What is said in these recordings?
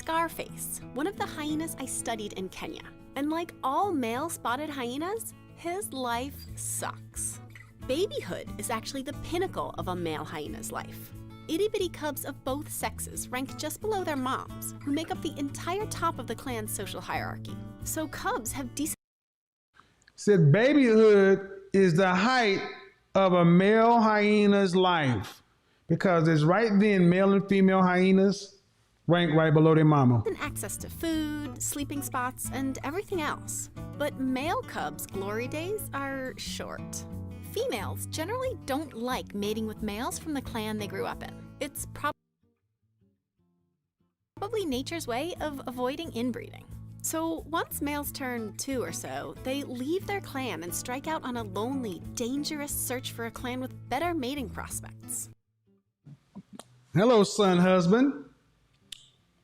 Scarface, one of the hyenas I studied in Kenya. And like all male spotted hyenas, his life sucks. Babyhood is actually the pinnacle of a male hyena's life. Itty-bitty cubs of both sexes rank just below their moms, who make up the entire top of the clan's social hierarchy. So cubs have decent... Said babyhood is the height of a male hyena's life, because it's right then male and female hyenas rank right below their mama. access to food, sleeping spots, and everything else. But male cubs' glory days are short. Females generally don't like mating with males from the clan they grew up in. It's probably nature's way of avoiding inbreeding. So once males turn 2 or so, they leave their clan and strike out on a lonely, dangerous search for a clan with better mating prospects. Hello, son husband.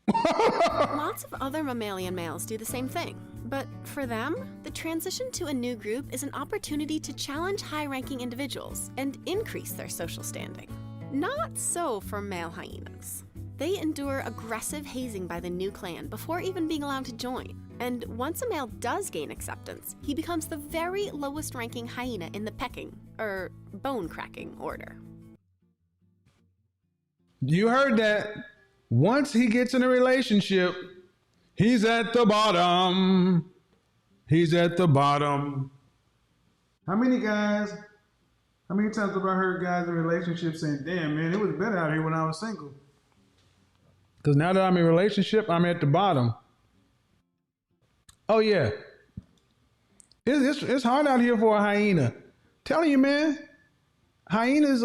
Lots of other mammalian males do the same thing. But for them, the transition to a new group is an opportunity to challenge high-ranking individuals and increase their social standing. Not so for male hyenas. They endure aggressive hazing by the new clan before even being allowed to join. And once a male does gain acceptance, he becomes the very lowest-ranking hyena in the pecking, or bone-cracking order. You heard that. Once he gets in a relationship, he's at the bottom. He's at the bottom. How many times have I heard guys in relationships saying, damn, man, it was better out here when I was single? Because now that I'm in a relationship, I'm at the bottom. Oh, yeah. It's hard out here for a hyena. Telling you, man, hyenas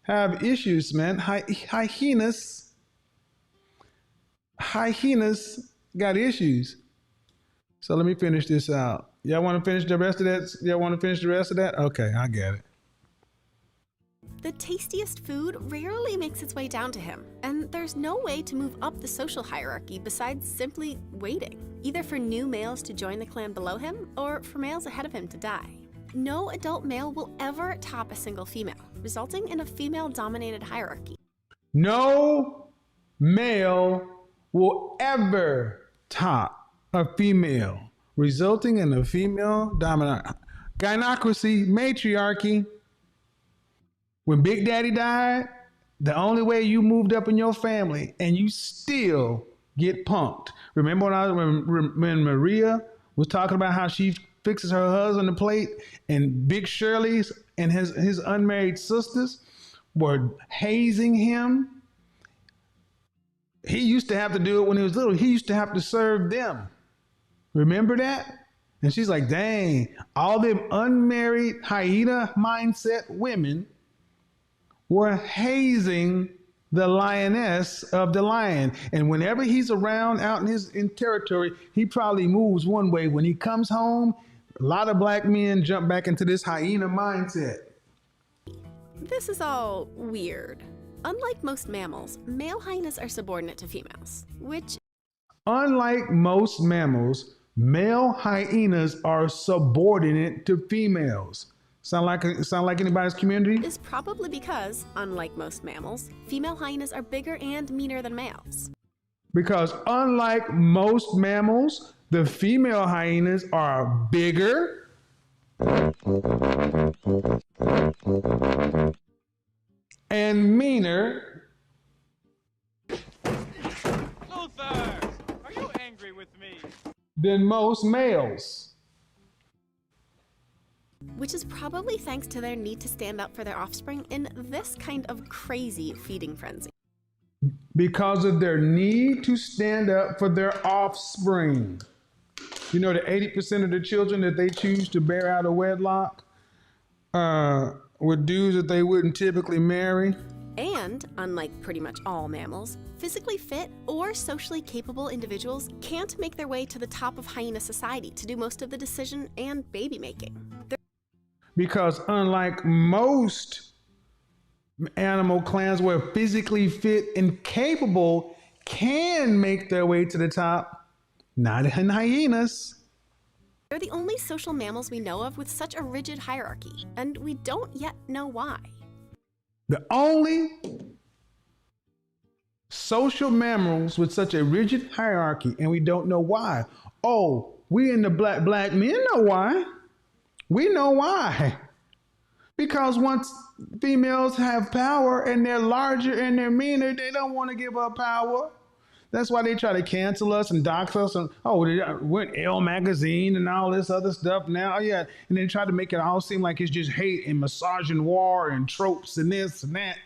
have issues, man. Hyenas got issues. So let me finish this out. Y'all want to finish the rest of that? Okay, I get it. The tastiest food rarely makes its way down to him, and there's no way to move up the social hierarchy besides simply waiting, either for new males to join the clan below him or for males ahead of him to die. No adult male will ever top a single female, resulting in a female-dominated hierarchy. No male will ever top a female, resulting in a female-dominant gynocracy, matriarchy. When Big Daddy died, the only way you moved up in your family, and you still get punked. Remember when Maria was talking about how she fixes her husband the plate, and Big Shirley's and his unmarried sisters were hazing him? He used to have to do it when he was little. He used to have to serve them. Remember that? And she's like, dang, all them unmarried hyena mindset women were hazing the lioness of the lion. And whenever he's around out in territory, he probably moves one way. When he comes home, a lot of black men jump back into this hyena mindset. This is all weird. Unlike most mammals, male hyenas are subordinate to females, which... Unlike most mammals, male hyenas are subordinate to females. Sound like anybody's community? Is probably because, unlike most mammals, female hyenas are bigger and meaner than males. Because unlike most mammals, the female hyenas are bigger and meaner. Luther, are you angry with me? Than most males. Which is probably thanks to their need to stand up for their offspring in this kind of crazy feeding frenzy. Because of their need to stand up for their offspring. You know, the 80% of the children that they choose to bear out of wedlock were dudes that they wouldn't typically marry. And, unlike pretty much all mammals, physically fit or socially capable individuals can't make their way to the top of hyena society to do most of the decision and baby making. Because unlike most animal clans where physically fit and capable can make their way to the top, not in hyenas. They're the only social mammals we know of with such a rigid hierarchy, and we don't yet know why. The only social mammals with such a rigid hierarchy, and we don't know why. Oh, we in the black men know why. We know why. Because once females have power and they're larger and they're meaner, they don't want to give up power. That's why they try to cancel us and dox us. And we're in Elle magazine and all this other stuff now. Oh, yeah. And they try to make it all seem like it's just hate and misogynoir and tropes and this and that.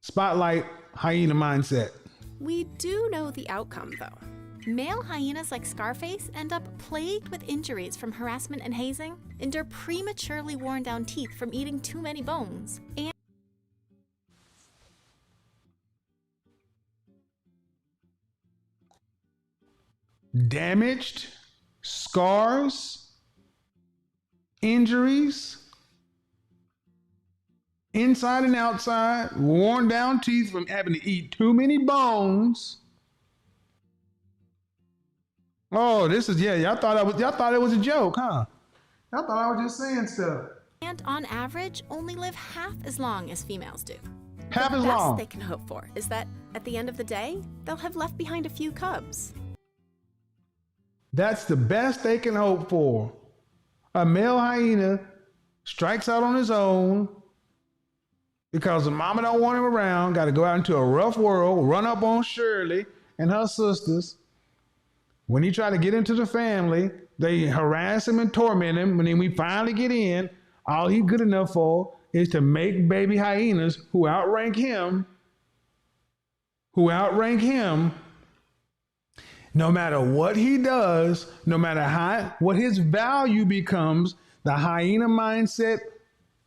Spotlight hyena mindset. We do know the outcome, though. Male hyenas like Scarface end up plagued with injuries from harassment and hazing, endure prematurely worn down teeth from eating too many bones, and damaged, scars, injuries, inside and outside, worn down teeth from having to eat too many bones. Oh, y'all thought it was a joke, huh? Y'all thought I was just saying stuff. and on average only live half as long as females do. Half the as best long. they can hope for is that at the end of the day, they'll have left behind a few cubs. That's the best they can hope for. A male hyena strikes out on his own because the mama don't want him around, got to go out into a rough world, run up on Shirley and her sisters. When he try to get into the family, they harass him and torment him. When we finally get in, all he's good enough for is to make baby hyenas who outrank him, no matter what he does, no matter what his value becomes, the hyena mindset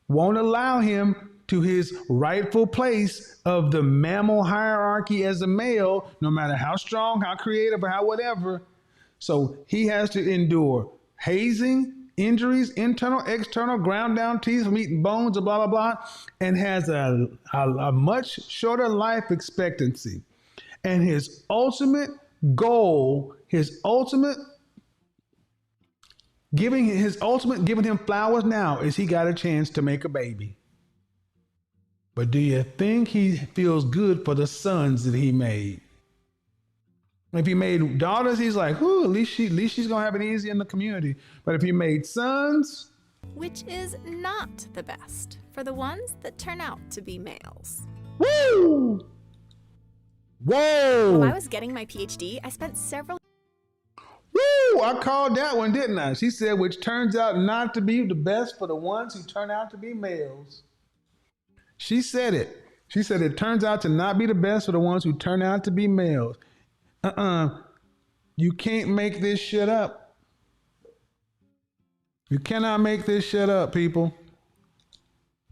won't allow him to his rightful place of the mammal hierarchy as a male, no matter how strong, how creative, or how whatever. So he has to endure hazing, injuries, internal, external, ground down teeth from eating bones, and blah, blah, blah, and has a much shorter life expectancy. And his ultimate goal, giving him flowers now is he got a chance to make a baby. But do you think he feels good for the sons that he made? If he made daughters, he's like, at least she's gonna have it easy in the community. But if he made sons, Which is not the best for the ones that turn out to be males. woo! Whoa! While I was getting my PhD, I spent several Woo! I called that one, didn't I? She said, which turns out not to be the best for the ones who turn out to be males. She said it. She said it turns out to not be the best for the ones who turn out to be males. You can't make this shit up. You cannot make this shit up, people.